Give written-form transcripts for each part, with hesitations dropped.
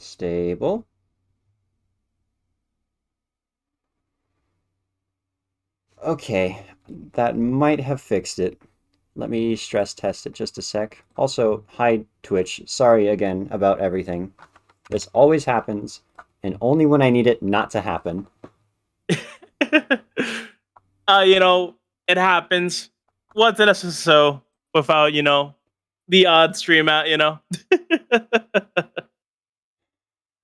Stable. Okay, that might have fixed it. Let me stress test it just a sec. Also, hi Twitch. Sorry again about everything. This always happens, and only when I need it not to happen. It happens. What's an SSSO without, the odd stream out?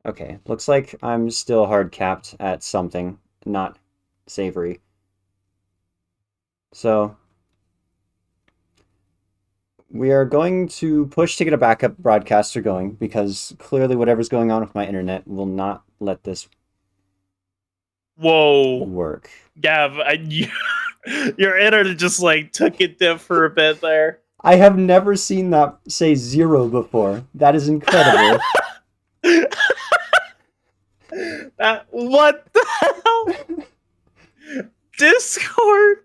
Okay, looks like I'm still hard capped at something, not savory. So, we are going to push to get a backup broadcaster going because clearly whatever's going on with my internet will not let this Whoa. work. Gav, your internet just took it dip for a bit there. I have never seen that say 0 before. That is incredible. What the hell? Discord.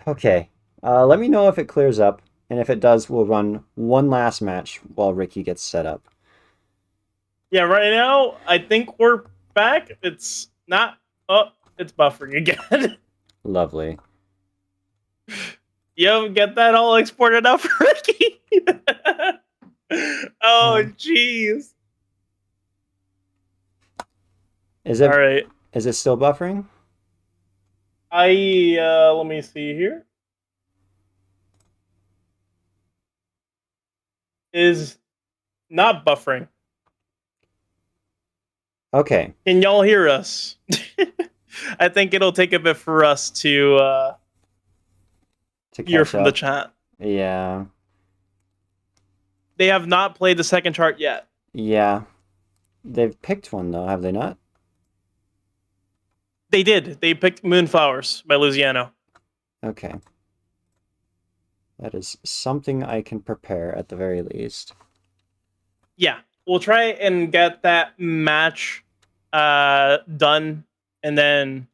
Okay, let me know if it clears up, and if it does, we'll run one last match while Ricky gets set up. Yeah, right now, I think we're back. It's not... Oh, it's buffering again. Lovely. Yo, get that all exported out for Ricky. Oh, jeez. Is it all right? Is it still buffering? Let me see here. Is not buffering. Okay. Can y'all hear us? I think it'll take a bit for us to hear from the chat. Yeah. They have not played the second chart yet. Yeah. They've picked one, though, have they not? They did. They picked Moonflowers by Luciano. Okay. That is something I can prepare at the very least. Yeah. We'll try and get that match done, and then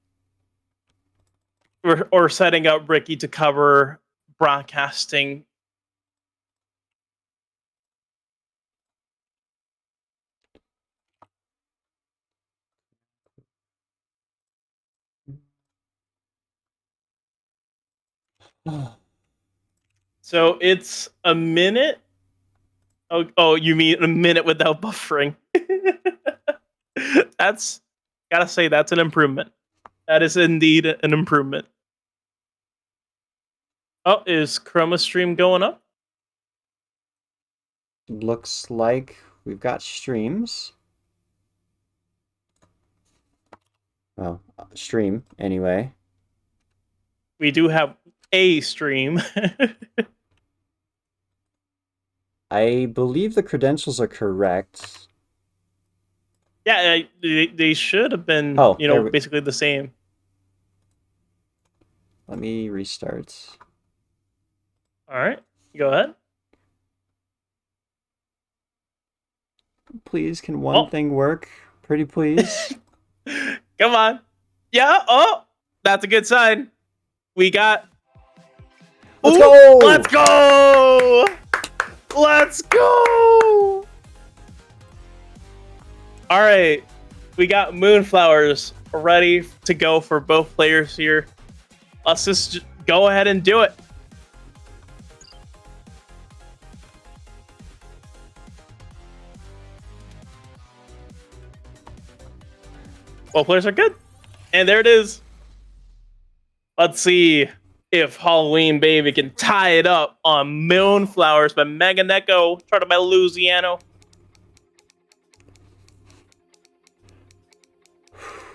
we're setting up Ricky to cover broadcasting. So it's a minute. Oh, you mean a minute without buffering? That's, gotta say, that's an improvement. That is indeed an improvement. Oh, is Chroma Stream going up? Looks like we've got streams. Well, stream, anyway. We do have a stream. I believe the credentials are correct. Yeah, they should have been, basically the same. Let me restart. All right, go ahead. Please, can one thing work? Pretty please. Come on. Yeah, that's a good sign. We got... Let's go! Let's go! Let's go! All right, we got Moonflowers ready to go for both players here. Let's just go ahead and do it. Both players are good. And there it is. Let's see if HalloweenBaby can tie it up on Moonflowers by Meganeko, charted by Luciano.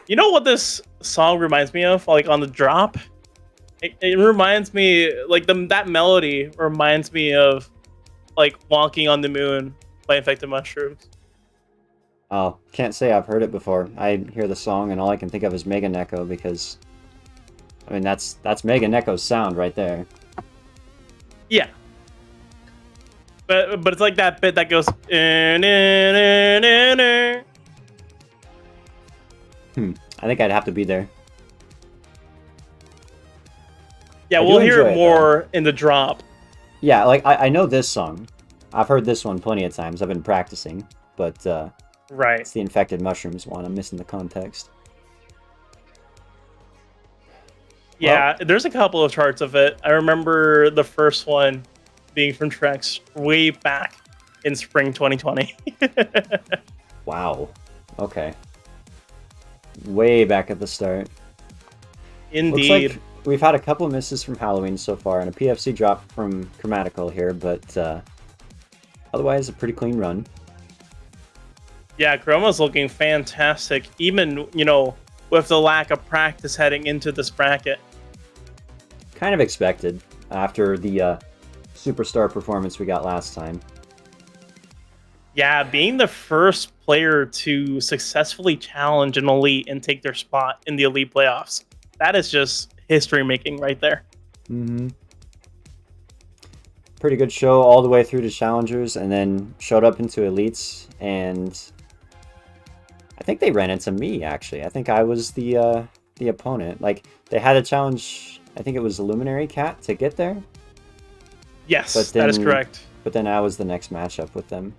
You know what this song reminds me of? On the drop? It reminds me, that melody reminds me of, Walking on the Moon by Infected Mushrooms. Oh, can't say I've heard it before. I hear the song and all I can think of is Meganeko because... I mean, that's Meganeko's sound right there. Yeah. But it's like that bit that goes... I think I'd have to be there. Yeah, we'll hear it more in the drop. Yeah, I know this song. I've heard this one plenty of times. I've been practicing, but Right. It's the infected mushrooms one. I'm missing the context. Yeah, there's a couple of charts of it. I remember the first one being from Trex way back in spring 2020. Wow. Okay. Way back at the start. Indeed. Looks like we've had a couple misses from Halloween so far, and a PFC drop from Chromatical here, but otherwise a pretty clean run. Yeah, Chroma's looking fantastic, even, with the lack of practice heading into this bracket. Kind of expected after the superstar performance we got last time. Yeah, being the first player to successfully challenge an elite and take their spot in the elite playoffs, that is just history making right there. Mm-hmm. Pretty good show all the way through to challengers, and then showed up into elites, and I think they ran into me, actually. I think I was the opponent. Like, they had a challenge, I think it was a Luminary Cat to get there. Yes, that is correct. But then I was the next matchup with them.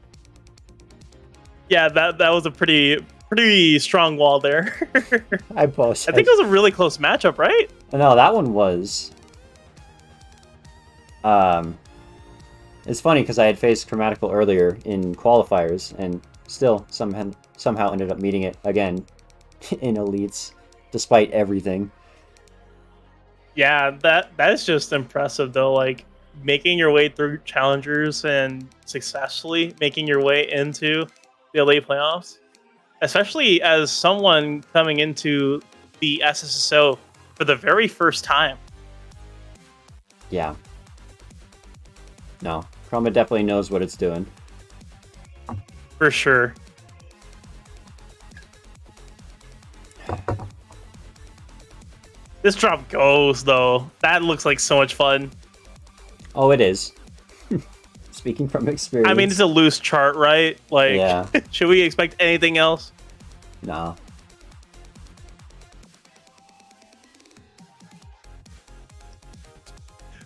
Yeah, that was a pretty strong wall there. I apologize. I think it was a really close matchup, right? No, that one was. It's funny because I had faced Chromatical earlier in qualifiers, and still somehow ended up meeting it again in elites, despite everything. Yeah, that is just impressive though. Like, making your way through challengers and successfully making your way into the elite playoffs, especially as someone coming into the SSSO for the very first time. Yeah. No, Chroma definitely knows what it's doing. For sure. This drop goes, though. That looks like so much fun. Oh, it is. Speaking from experience. I mean, it's a loose chart, right? Like, yeah. Should we expect anything else? No.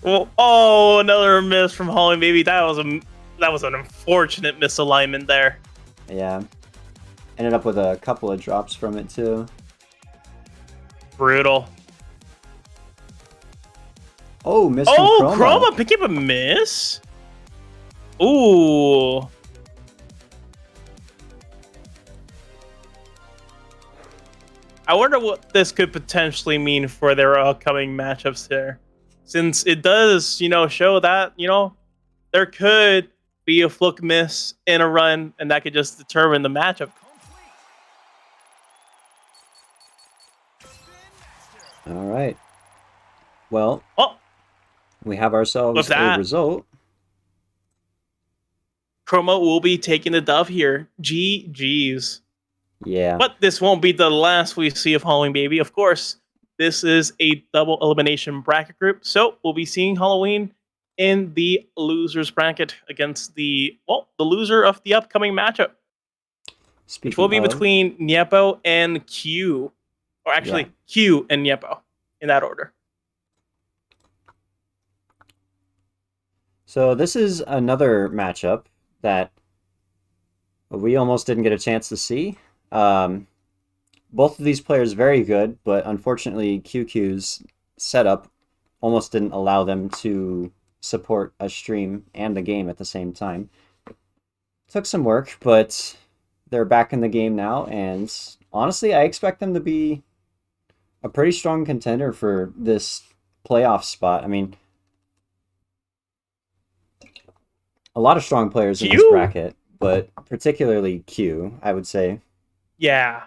Well, oh, another miss from HalloweenBaby. That was an unfortunate misalignment there. Yeah. Ended up with a couple of drops from it, too. Brutal. Oh, miss from Chroma. Chroma picking up a miss? Ooh. I wonder what this could potentially mean for their upcoming matchups there. Since it does, show that, there could be a fluke miss in a run, and that could just determine the matchup. All right. Well, we have with ourselves that, a result. Chroma will be taking the dove here. GG's. Yeah. But this won't be the last we see of HalloweenBaby. Of course, this is a double elimination bracket group, so we'll be seeing Halloween in the losers bracket against the loser of the upcoming matchup, which will be between Niepo and Q, or actually Q and Niepo in that order. So this is another matchup that we almost didn't get a chance to see. Both of these players very good, but unfortunately kyuqуу's setup almost didn't allow them to support a stream and a game at the same time. Took some work, but they're back in the game now, and honestly, I expect them to be a pretty strong contender for this playoff spot. I mean, a lot of strong players in this bracket, but particularly Q, I would say. Yeah.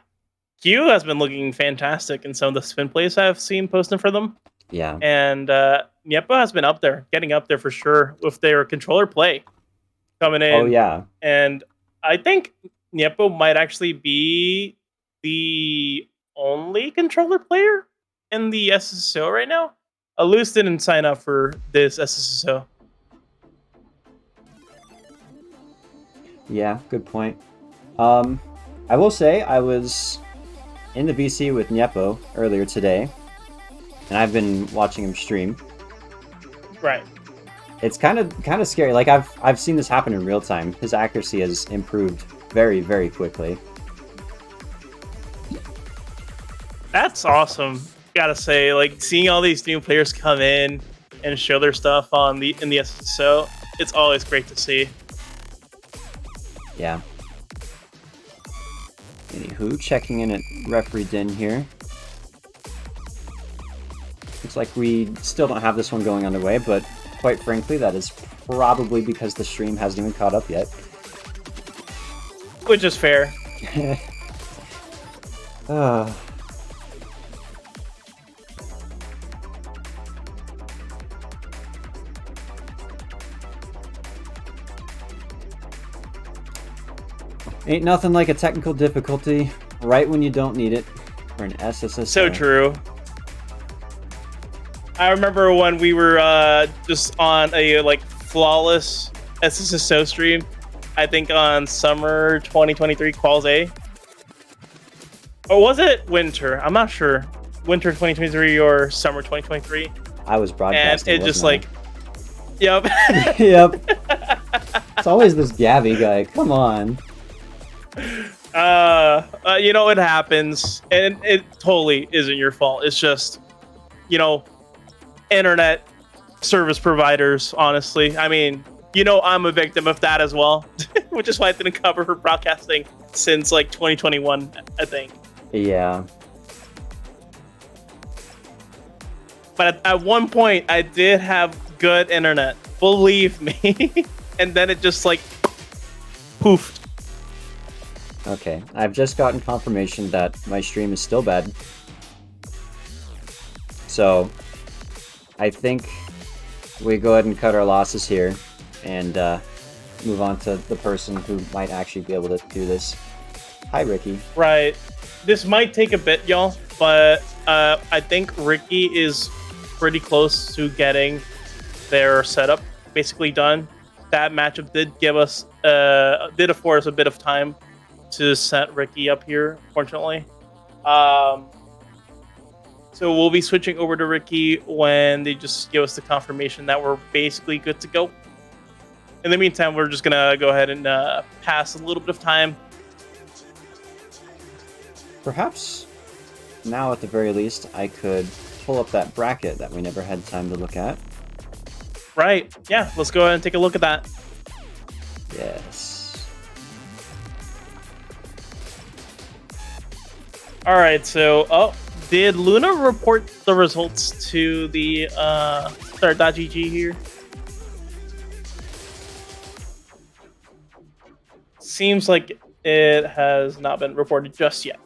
Q has been looking fantastic in some of the spin plays I've seen posting for them. Yeah. And Niepo has been up there, getting up there for sure with their controller play coming in. Oh, yeah. And I think Niepo might actually be the only controller player in the SSSO right now. Alus didn't sign up for this SSSO. Yeah, good point. I will say I was in the VC with Niepo earlier today, and I've been watching him stream. Right. It's kind of scary. Like I've seen this happen in real time. His accuracy has improved very, very quickly. That's awesome. Gotta say, like, seeing all these new players come in and show their stuff in the SSSO, it's always great to see. Yeah. Anywho, checking in at Referee Din here. Looks like we still don't have this one going underway, but quite frankly, that is probably because the stream hasn't even caught up yet. Which is fair. Ain't nothing like a technical difficulty right when you don't need it for an SSSO. So true. I remember when we were just on a like flawless SSSO stream, I think on summer 2023 Quals A. Or was it winter? I'm not sure. Winter 2023 or summer 2023. I was broadcasting. And it just like, yep. Yep. It's always this Gabby guy. Come on. You know, it happens, and it totally isn't your fault. It's just, you know, internet service providers, honestly. I mean, you know, I'm a victim of that as well, which is why I didn't cover for broadcasting since like 2021, I think. Yeah. But at one point, I did have good internet, believe me. And then it just like poofed. Okay, I've just gotten confirmation that my stream is still bad. So, I think we go ahead and cut our losses here and move on to the person who might actually be able to do this. Hi, Ricky. Right. This might take a bit, y'all, but I think Ricky is pretty close to getting their setup basically done. That matchup did give us, did afford us a bit of time to set Ricky up here, fortunately. So we'll be switching over to Ricky when they just give us the confirmation that we're basically good to go. In the meantime, we're just gonna go ahead and pass a little bit of time. Perhaps now, at the very least, I could pull up that bracket that we never had time to look at. Right. Yeah, let's go ahead and take a look at that. Yes. All right, so, did Luna report the results to the start.gg here? Seems like it has not been reported just yet.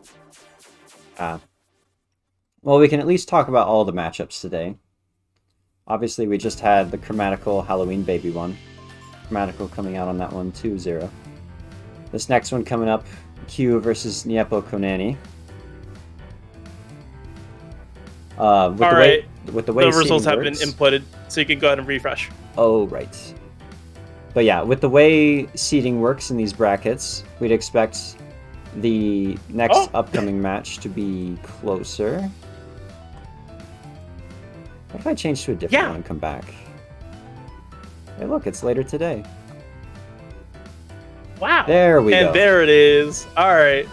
Well, we can at least talk about all the matchups today. Obviously, we just had the Chromatical HalloweenBaby one. Chromatical coming out on that one 2-0. This next one coming up, Q versus Niepokonany. With the way the results have works, been inputted, so you can go ahead and refresh. Oh, right. But yeah, with the way seeding works in these brackets, we'd expect the next upcoming match to be closer. What if I change to a different one and come back? Hey, look, it's later today. Wow. There we go. And there it is. All right.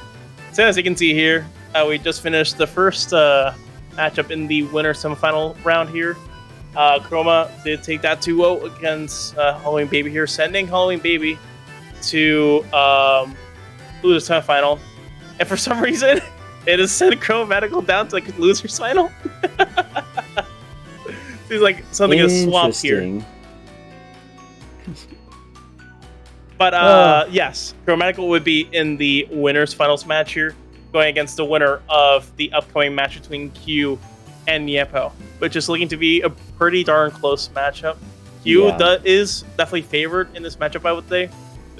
So as you can see here, we just finished the first matchup in the winner semifinal round here. Chroma did take that 2-0 against HalloweenBaby here, sending HalloweenBaby to losers semifinal. And for some reason, it has sent Chromatical down to like losers final. Seems like something is swapped here. But yes, Khromatical would be in the winners finals match here, going against the winner of the upcoming match between Q and Niepo, which is looking to be a pretty darn close matchup. Q is definitely favored in this matchup, I would say.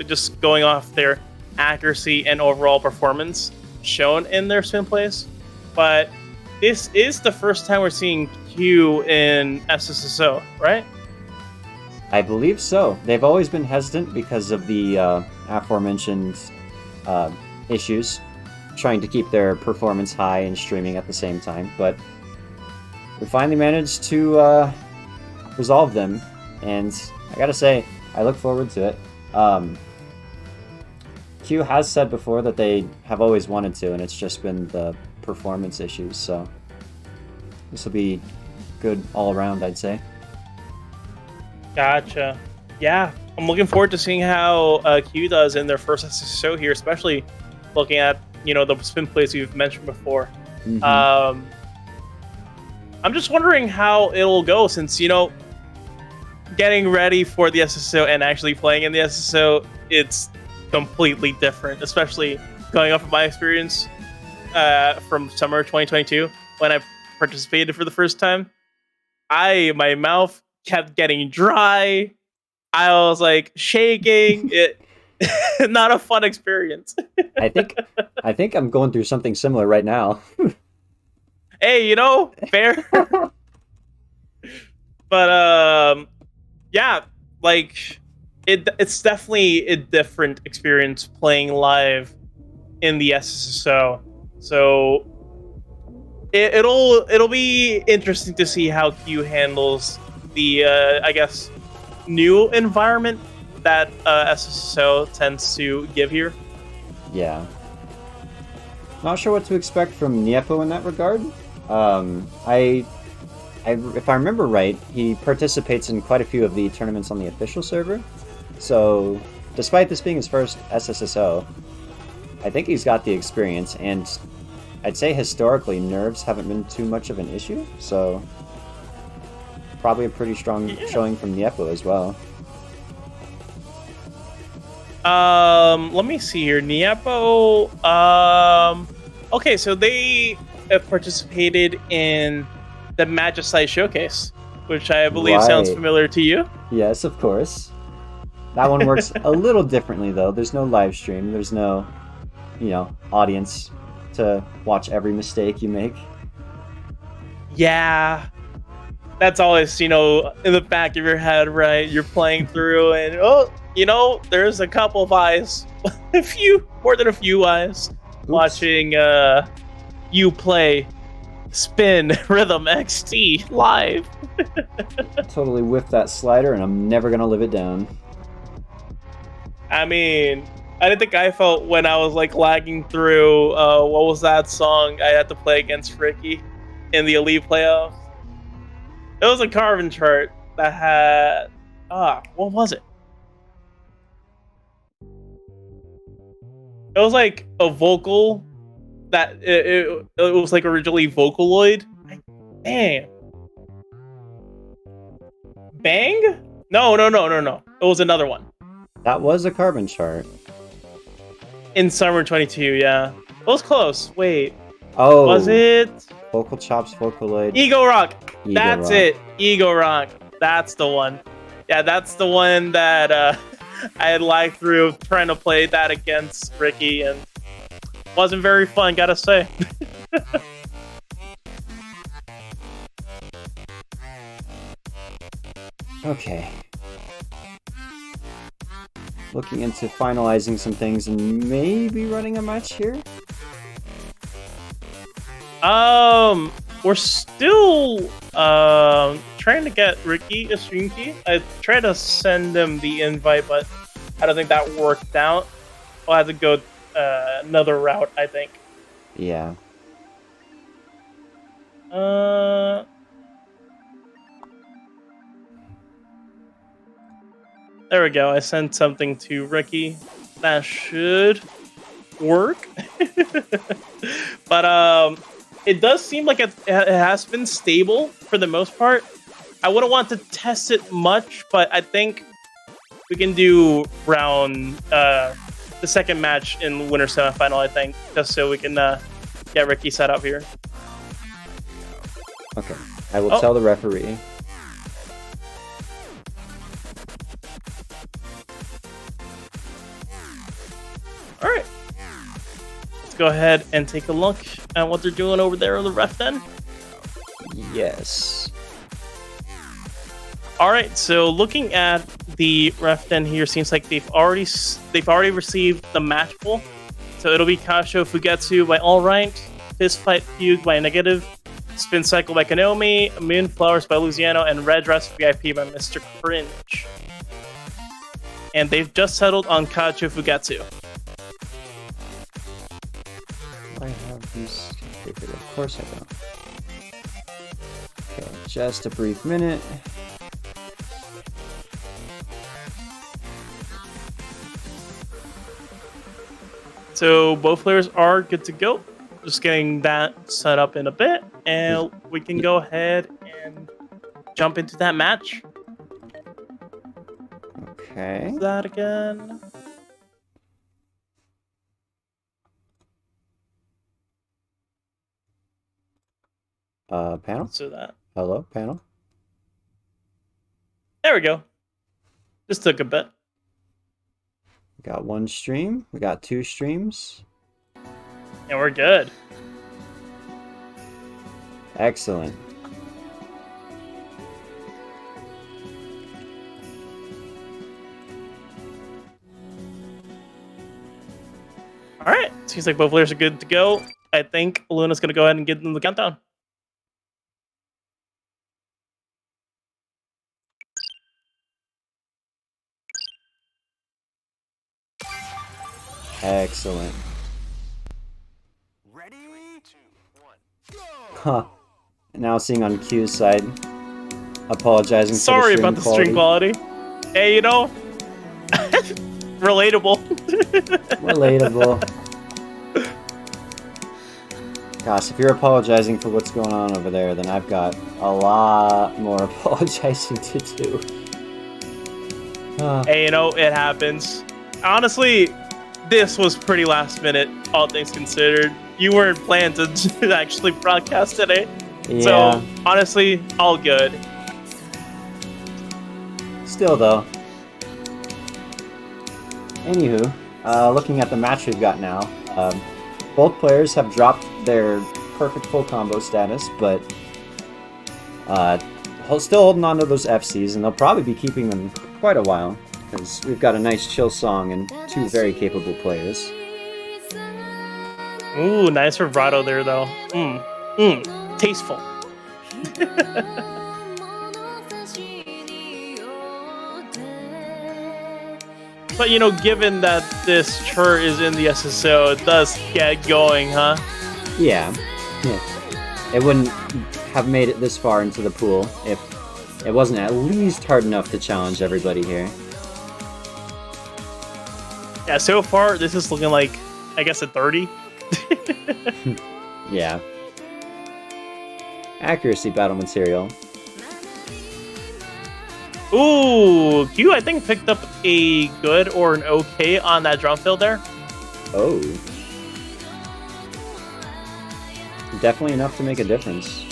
Just going off their accuracy and overall performance shown in their spin plays. But this is the first time we're seeing Q in SSSO, right? I believe so. They've always been hesitant because of the aforementioned issues, trying to keep their performance high and streaming at the same time. But we finally managed to resolve them, and I gotta say, I look forward to it. Q has said before that they have always wanted to, and it's just been the performance issues, so this will be good all around, I'd say. Gotcha. Yeah, I'm looking forward to seeing how Q does in their first SSSO here, especially looking at, the spin plays we've mentioned before. Mm-hmm. I'm just wondering how it'll go since, getting ready for the SSO and actually playing in the SSO, it's completely different, especially going off of my experience from summer 2022 when I participated for the first time. My mouth kept getting dry. I was like shaking. It not a fun experience. I think I'm going through something similar right now. Hey, fair. But yeah, like it's definitely a different experience playing live in the SSSO. So it'll be interesting to see how Q handles the I guess new environment that SSSO tends to give here. Yeah. Not sure what to expect from Niepo in that regard. If I remember right, he participates in quite a few of the tournaments on the official server. So, despite this being his first SSSO, I think he's got the experience, and I'd say historically nerves haven't been too much of an issue, so probably a pretty strong showing from Niepo as well. Let me see here. Niepo, okay, so they have participated in the Magicite Showcase, which I believe sounds familiar to you. Yes, of course. That one works a little differently, though. There's no live stream. There's no, audience to watch every mistake you make. Yeah. That's always, in the back of your head, right? You're playing through and, there's a couple of eyes. More than a few eyes. Oops. Watching you play Spin Rhythm XT live. Totally whiffed that slider, and I'm never going to live it down. I mean, I didn't think I felt when I was lagging through. What was that song I had to play against Ricky in the Elite playoffs? It was a Carbon chart that had what was it? It was like a vocal that it was originally Vocaloid. Damn. Bang? No. It was another one. That was a Carbon chart. In summer 22, yeah. It was close. Wait. Oh. Was it? Vocal Chops, Vocaloid. Ego Rock. That's it. Ego Rock. That's the one. Yeah, that's the one that I had lagged through trying to play that against Ricky, and wasn't very fun, gotta say. Okay. Looking into finalizing some things and maybe running a match here? We're still trying to get Ricky a stream key. I tried to send him the invite, but I don't think that worked out. I'll have to go another route, I think. Yeah. There we go. I sent something to Ricky. That should work. But it does seem like it has been stable for the most part. I wouldn't want to test it much, but I think we can do round the second match in winter semifinal, I think, just so we can get Ricky set up here. Okay. I will tell the referee. All right. Let's go ahead and take a look at what they're doing over there on the ref then. Yes. All right, so looking at the ref den here, seems like they've already received the match pool. So it'll be Kasho Fugetsu by All Right, Fist Fight Fugue by Negative, Spin Cycle by Kanomi, Moonflowers by Luciano, and Red Dress VIP by Mr. Cringe. And they've just settled on Kasho Fugetsu. course I don't. Okay, just a brief minute. So both players are good to go. Just getting that set up in a bit, and we can go ahead and jump into that match. Okay. What's that again? Panel? So that. Hello, panel? There we go. Just took a bit. We got one stream. We got two streams. And we're good. Excellent. All right. Seems like both players are good to go. I think Luna's going to go ahead and get them the countdown. Excellent. Ready? 3, 2, 1, go! Huh. Now seeing on Q's side, apologizing Sorry for the about the string quality. Hey, you know, relatable. Relatable. Gosh, if you're apologizing for what's going on over there, then I've got a lot more apologizing to do. Hey, you know, it happens. Honestly, this was pretty last minute, all things considered. You weren't planned to actually broadcast today. Yeah. So, honestly, all good. Still, though. Anywho, looking at the match we've got now, both players have dropped their perfect full combo status, but still holding on to those FCs, and they'll probably be keeping them quite a while, because we've got a nice chill song and two very capable players. Ooh, nice vibrato there, though. Tasteful. But, you know, given that this chart is in the SSO, it does get going, huh? Yeah. It wouldn't have made it this far into the pool if it wasn't at least hard enough to challenge everybody here. Yeah, so far, this is looking like, I guess, a 30. Yeah. Accuracy battle material. Ooh, Q, I think, picked up a good or an okay on that drum fill there. Oh. Definitely enough to make a difference.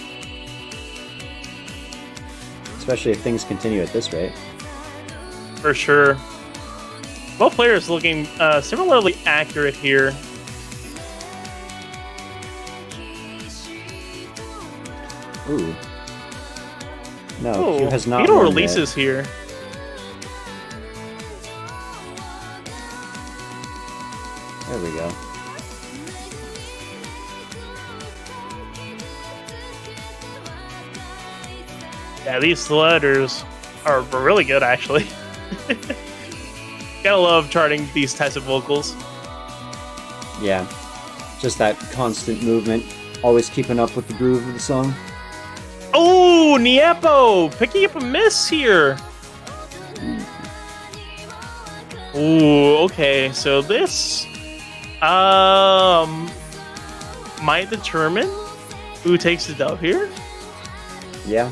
Especially if things continue at this rate. For sure. Both players looking similarly accurate here. Ooh. No, Ooh, Q has not Beetle won releases yet. here. There we go. Yeah, these letters are really good, actually. Gotta love charting these types of vocals. Yeah. Just that constant movement, always keeping up with the groove of the song. Oh, Niepo! Picking up a miss here. Ooh, okay. So this might determine who takes the dub here. Yeah.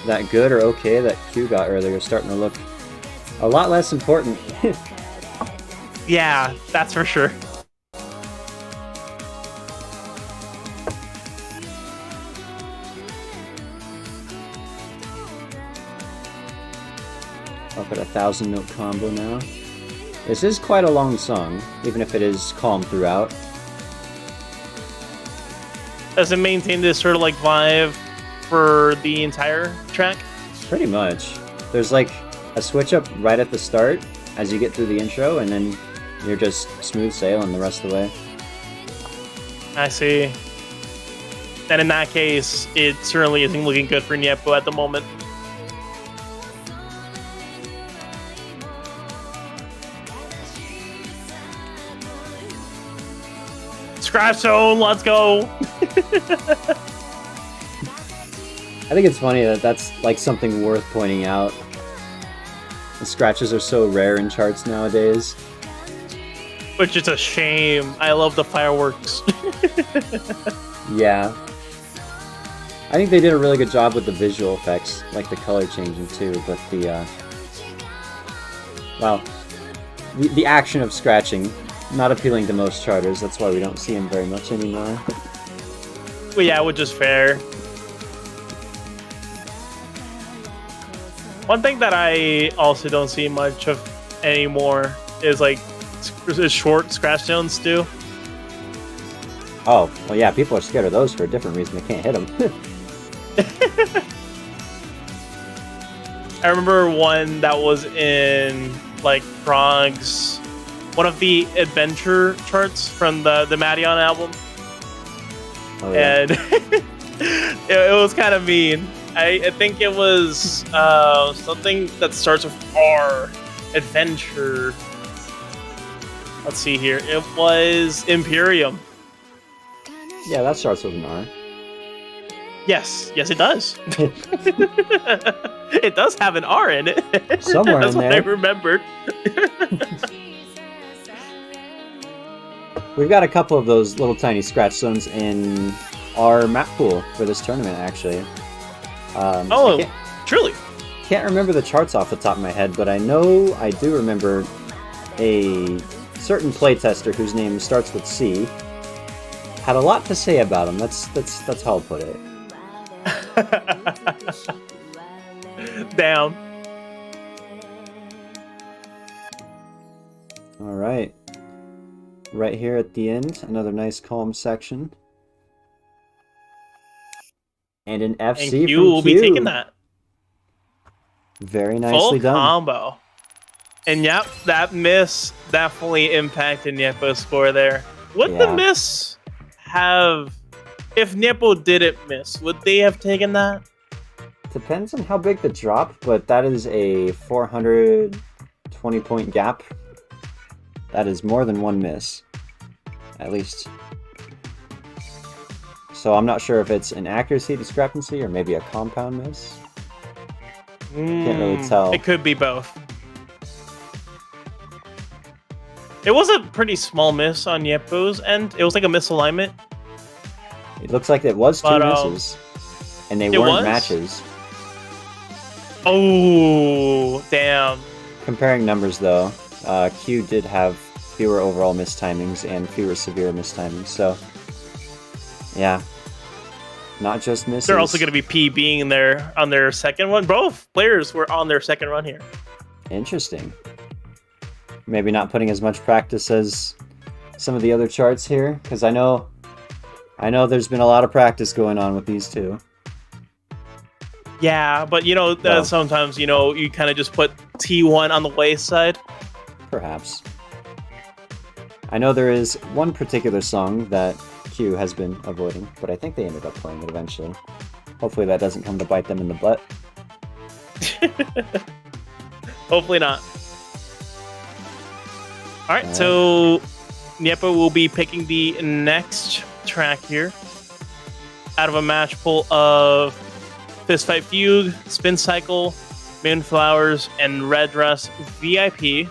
That good or okay that Q got earlier is starting to look a lot less important. Yeah, that's for sure. Up at a 1,000-note combo now. This is quite a long song, even if it is calm throughout. Does it maintain this sort of like vibe for the entire track? Pretty much. There's like a switch up right at the start as you get through the intro, and then you're just smooth sailing the rest of the way. I see. Then in that case, it certainly isn't looking good for Niepo at the moment. Scratch zone, let's go! I think it's funny that that's like something worth pointing out. The scratches are so rare in charts nowadays. Which is a shame. I love the fireworks. Yeah. I think they did a really good job with the visual effects, like the color changing too, but the, well, the action of scratching, not appealing to most charters, that's why we don't see them very much anymore. Well, yeah, which is fair. One thing that I also don't see much of anymore is like short scratch zones too. Oh, well yeah, people are scared of those for a different reason, they can't hit them. I remember one that was in like Krog's, one of the adventure charts from the Madion album. Oh, yeah. And it was kind of mean. I think it was something that starts with R, adventure. Let's see here. It was Imperium. Yeah, that starts with an R. Yes, it does. It does have an R in it. Somewhere That's in what there. I remembered. We've got a couple of those little tiny scratch zones in our map pool for this tournament, actually. Oh, truly. Can't remember the charts off the top of my head, but I know I do remember a certain playtester whose name starts with C had a lot to say about him. That's how I'll put it. Damn. All right. Right here at the end, another nice calm section. And an FC And from Q will be taking that. Very nicely Full done. combo. And yep, that miss definitely impacted Niepo's score there. Would the miss have... If Niepo didn't miss, would they have taken that? Depends on how big the drop, but that is a 420-point gap. That is more than one miss, at least. So I'm not sure if it's an accuracy discrepancy or maybe a compound miss. Can't really tell. It could be both. It was a pretty small miss on Niepo's end. It was like a misalignment. It looks like it was two misses, and they weren't matches. Oh, damn. Comparing numbers, though, Q did have fewer overall mistimings and fewer severe mistimings, so yeah, not just misses. They're also going to be PBing in there on their second one. Both players were on their second run here. Interesting. Maybe not putting as much practice as some of the other charts here, because I know there's been a lot of practice going on with these two. Yeah, but you know, sometimes, you know, you kind of just put T1 on the wayside. Perhaps. I know there is one particular song that Q has been avoiding, but I think they ended up playing it eventually. Hopefully that doesn't come to bite them in the butt. Hopefully not. Alright, so Niepo will be picking the next track here out of a match pool of Fistfight Fugue, Spin Cycle, Moonflowers, and Red Dress VIP.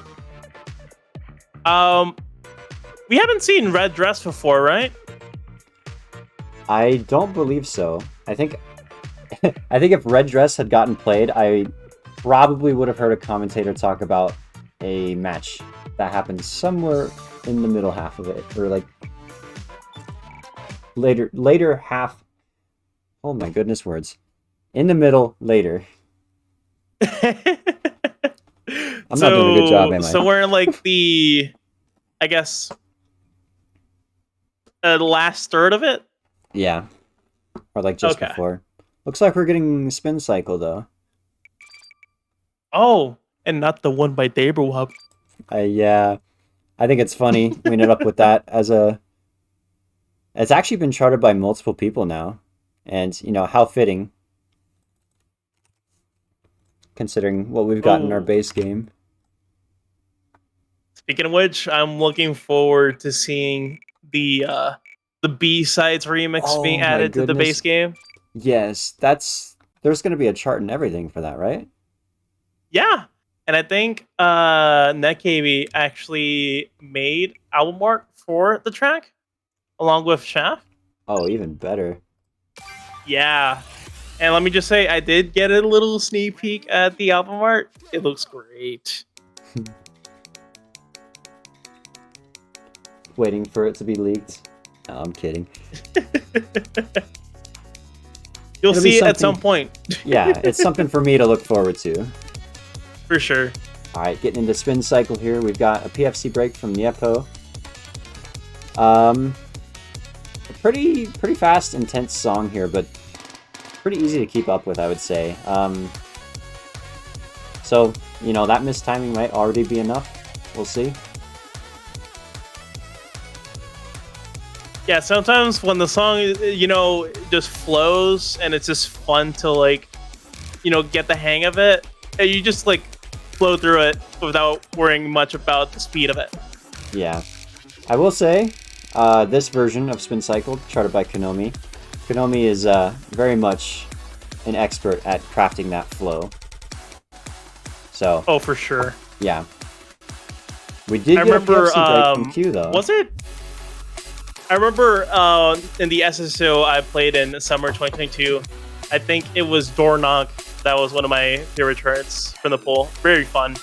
We haven't seen Red Dress before, right? I don't believe so. I think if Red Dress had gotten played, I probably would have heard a commentator talk about a match that happened somewhere in the middle half of it, or like later half. Oh my goodness, words. In the middle, later. I'm not doing a good job, am I? So we're in like the, I guess, last third of it? Yeah. Or like just before. Looks like we're getting Spin Cycle, though. Oh, and not the one by Daberwub. Yeah. I think it's funny we ended up with that as a... It's actually been charted by multiple people now. And, you know, how fitting. Considering what we've got in our base game. Speaking of which, I'm looking forward to seeing the the B-sides remix Oh being my added to the goodness. base game. Yes, there's going to be a chart and everything for that, right? Yeah. And I think NetKB actually made album art for the track along with Shaft. Oh, even better. Yeah. And let me just say, I did get a little sneak peek at the album art. It looks great. Waiting for it to be leaked. No, I'm kidding. You'll It'll be see it at something- some point. Yeah, it's something for me to look forward to. For sure. All right, getting into spin cycle here. We've got a PFC break from Niepo. A pretty fast, intense song here, but pretty easy to keep up with, I would say. So, you know, that missed timing might already be enough. We'll see. Yeah, sometimes when the song, you know, just flows and it's just fun to, like, you know, get the hang of it, and you just, like, flow through it without worrying much about the speed of it. Yeah. I will say, this version of Spin Cycle, charted by Konami, Konami is very much an expert at crafting that flow. So, Oh, for sure. yeah. We did I get remember, a PFC break from Q, though. was it? I remember in the SSSO I played in summer 2022, I think it was Door Knock. That was one of my favorite charts from the pool. Very fun.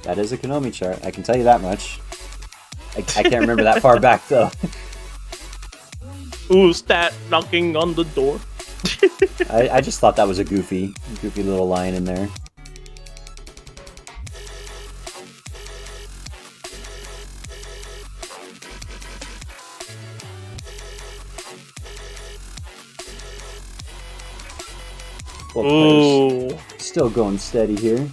That is a Konami chart, I can tell you that much. I can't remember that far back, though. Who's that knocking on the door? I just thought that was a goofy little line in there. Both players Ooh. still going steady here.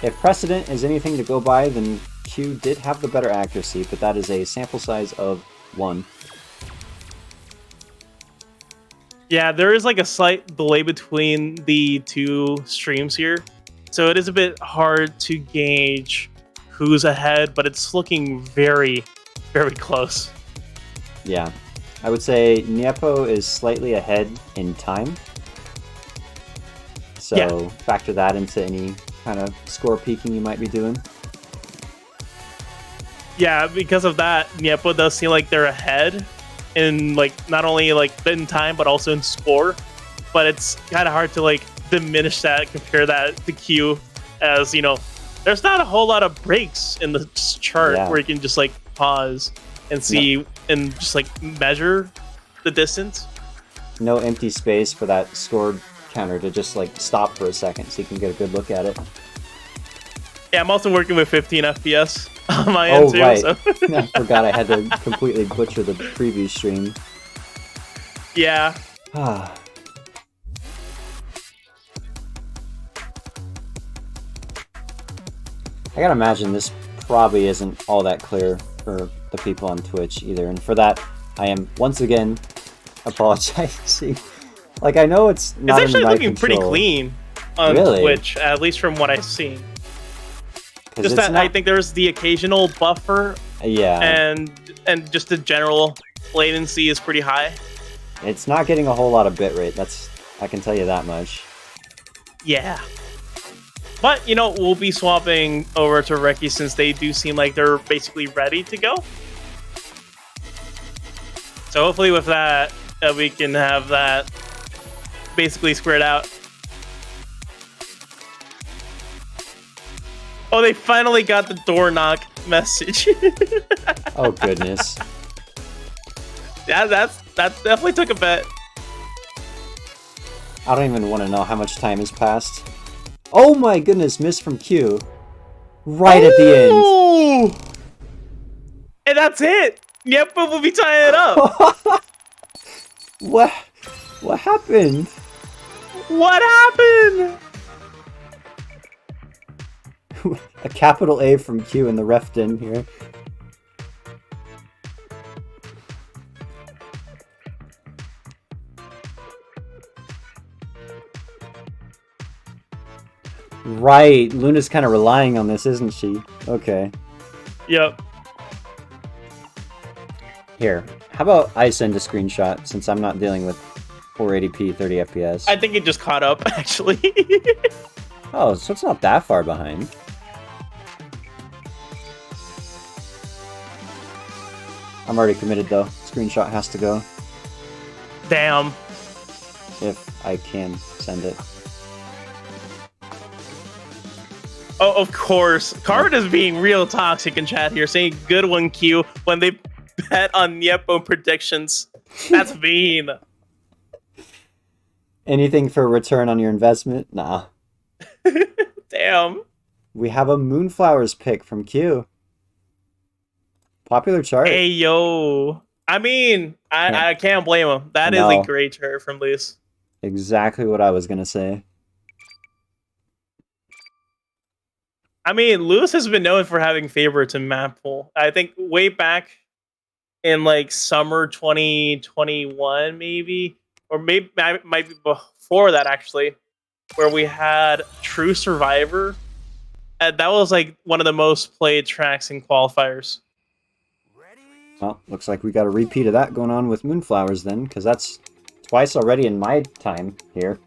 If precedent is anything to go by, then Q did have the better accuracy, but that is a sample size of 1. Yeah, there is like a slight delay between the two streams here. So it is a bit hard to gauge who's ahead, but it's looking very, very close. Yeah. I would say Niepo is slightly ahead in time. So Yeah. factor that into any kind of score peaking you might be doing. Yeah, because of that, Niepo does seem like they're ahead in like not only like in time but also in score. But it's kind of hard to like diminish that, compare that to Q, as you know, there's not a whole lot of breaks in the chart Yeah. where you can just like pause and see and just like measure the distance. No empty space for that scored counter to just like stop for a second so you can get a good look at it. Yeah, I'm also working with 15 FPS on my end Oh, too. right. So. I forgot I had to completely butcher the preview stream. Yeah. Ah. I gotta imagine this probably isn't all that clear for the people on Twitch either, and for that, I am once again apologizing. Like, I know it's not It's actually in my looking pretty control. clean on Really? Twitch, at least from what I've seen. 'Cause Just it's that not- I think there's the occasional buffer yeah, and just the general latency is pretty high. it's not getting a whole lot of bitrate. I can tell you that much. Yeah. But, you know, we'll be swapping over to Reki since they do seem like they're basically ready to go. So hopefully with that, we can have that basically squared out. Oh, they finally got the door knock message. Oh goodness. Yeah, that definitely took a bet. I don't even want to know how much time has passed. Oh my goodness, miss from Q. Right at the end. Ooh! And that's it. Yep, we'll be tying it up. What happened? What happened? A capital A from Q in the ref in here. Right, Luna's kind of relying on this, isn't she? Okay. Yep. Here, how about I send a screenshot since I'm not dealing with 480p 30 FPS? I think it just caught up, actually. Oh, so it's not that far behind. I'm already committed though. Screenshot has to go Damn. if I can send it. Oh, of course. Carmen is being real toxic in chat here, saying good one, Q, when they bet on Niepo predictions. That's mean. Anything for return on your investment? Nah. Damn. We have a Moonflowers pick from Q. Popular chart. Hey, yo. I mean, I can't blame him. That is No. a great chart from Luce. Exactly what I was gonna say. I mean, Lewis has been known for having favorites in map pool. I think way back in like summer 2021, maybe, or maybe might be before that actually, where we had True Survivor. That was like one of the most played tracks in qualifiers. Well, looks like we got a repeat of that going on with Moonflowers then, because that's twice already in my time here.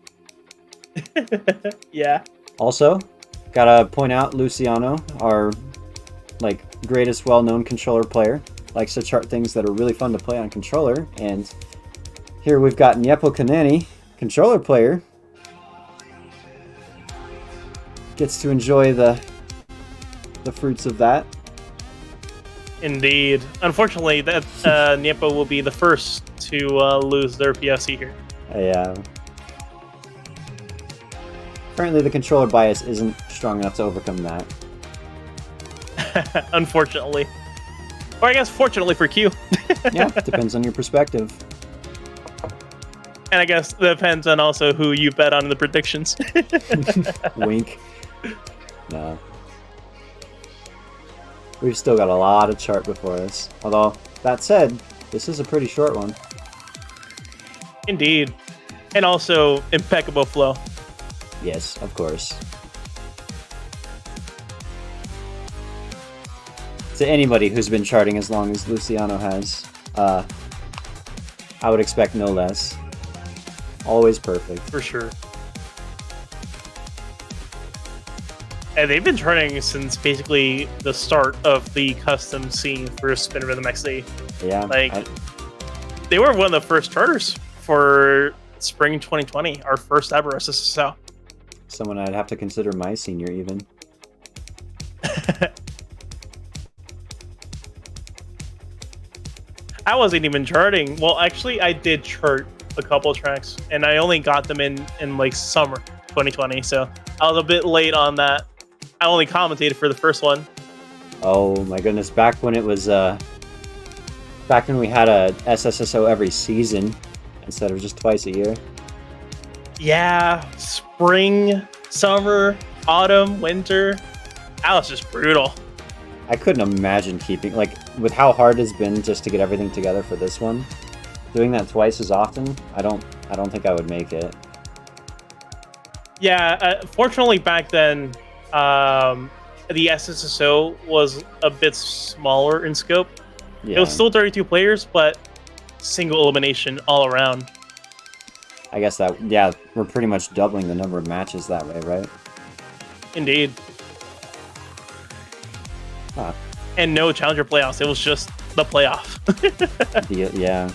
Yeah. Also, gotta point out Luciano, our greatest well-known controller player, likes to chart things that are really fun to play on controller, and here we've got Niepokonany, controller player, gets to enjoy the fruits of that. Indeed. Unfortunately, that Niepo will be the first to lose their PFC here. Yeah. Apparently the controller bias isn't strong enough to overcome that. Unfortunately. Or I guess fortunately for Q. Yeah, depends on your perspective. And I guess it depends on also who you bet on in the predictions. Wink. No. We've still got a lot of chart before us. Although, that said, this is a pretty short one. Indeed. And also impeccable flow. Yes, of course. To anybody who's been charting as long as Luciano has, I would expect no less. Always perfect. For sure. And they've been charting since basically the start of the custom scene for Spin Rhythm XD. Yeah. They were one of the first charters for spring 2020, our first ever SSSO. Someone I'd have to consider my senior even. I wasn't even charting. Well, actually, I did chart a couple tracks, and I only got them in like summer 2020, so I was a bit late on that. I only commentated for the first one. Oh my goodness, back when it was, back when we had a SSSO every season, instead of just twice a year. Yeah, spring, summer, autumn, winter. That was just brutal. I couldn't imagine keeping, with how hard it's been just to get everything together for this one. Doing that twice as often, I don't think I would make it. Yeah, fortunately back then, the SSSO was a bit smaller in scope. Yeah. It was still 32 players, but single elimination all around. I guess that, yeah, we're pretty much doubling the number of matches that way, right? Indeed. Huh. And no challenger playoffs. It was just the playoff. Yeah.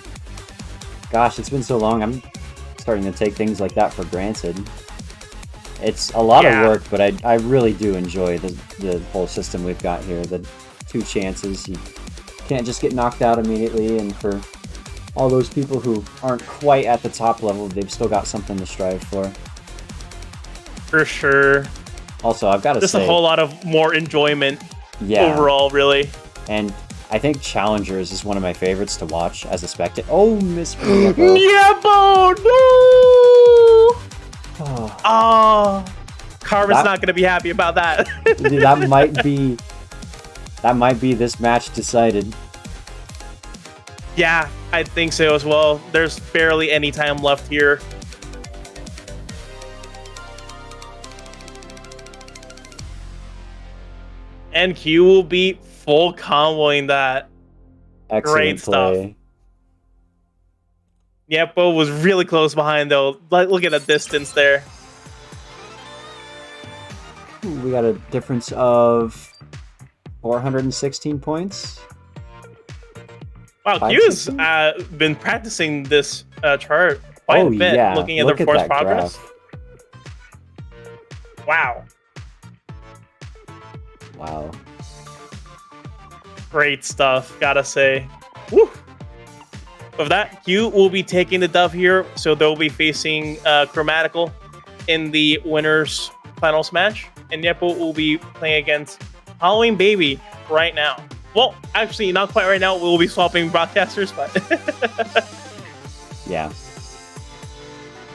Gosh, it's been so long. I'm starting to take things like that for granted. It's a lot of work, but I really do enjoy the whole system we've got here. The 2 chances. You can't just get knocked out immediately, and for all those people who aren't quite at the top level, they've still got something to strive for. For sure. Also, I've got to Just say... a whole lot of more enjoyment yeah. overall, really. And I think Challengers is one of my favorites to watch as a spectator. Oh, Miss Niepo, no! Oh, Carmen's not going to be happy about that. that might be this match decided. Yeah, I think so as well. There's barely any time left here. And Q will be full comboing that. Excellent Great stuff. play. Niepo was really close behind though. Like, look at the distance there. We got a difference of 416 points. Wow, Q's 516? been practicing this chart quite a bit, yeah. looking at Look the at force that progress. graph. Wow. Wow. Great stuff, gotta say. Woo! With that, Q will be taking the dub here, so they'll be facing Chromatical in the winners finals match, and Niepo will be playing against HalloweenBaby right now. Well, actually, not quite right now. We'll be swapping broadcasters, but Yeah.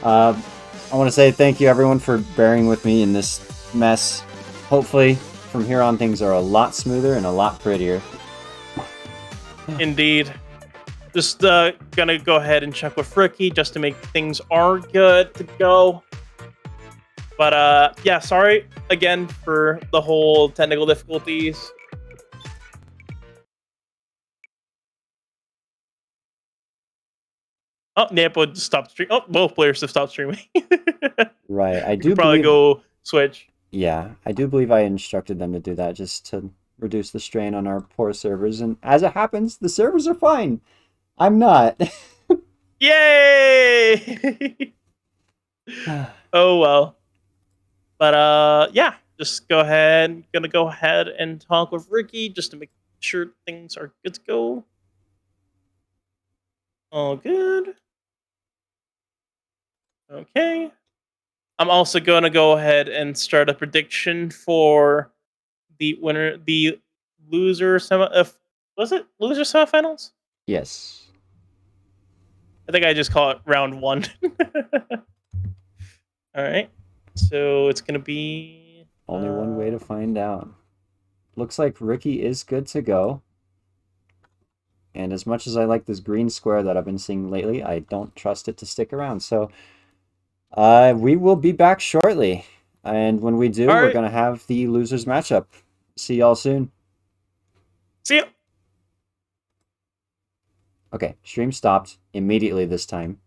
I want to say thank you everyone for bearing with me in this mess. Hopefully, from here on, things are a lot smoother and a lot prettier. indeed. Just gonna go ahead and check with Ricky just to make things are good to go. But yeah, sorry again for the whole technical difficulties. Oh, Niepo just stopped streaming. Oh, both players have stopped streaming. Right. I You do could probably believe. go switch. Yeah, I do believe I instructed them to do that just to reduce the strain on our poor servers. And as it happens, the servers are fine. I'm not. Yay! Oh well. But yeah, just go ahead. Gonna go ahead and talk with Ricky just to make sure things are good to go. All good. Okay. I'm also gonna go ahead and start a prediction for the winner, the loser semi. Was it loser semifinals? Yes. I think I just call it round one. All right. So it's gonna be Only one way to find out. Looks like Ricky is good to go. And as much as I like this green square that I've been seeing lately, I don't trust it to stick around. So we will be back shortly. And when we do, All we're right. going to have the losers matchup. See y'all soon. See ya. Okay, stream stopped immediately this time.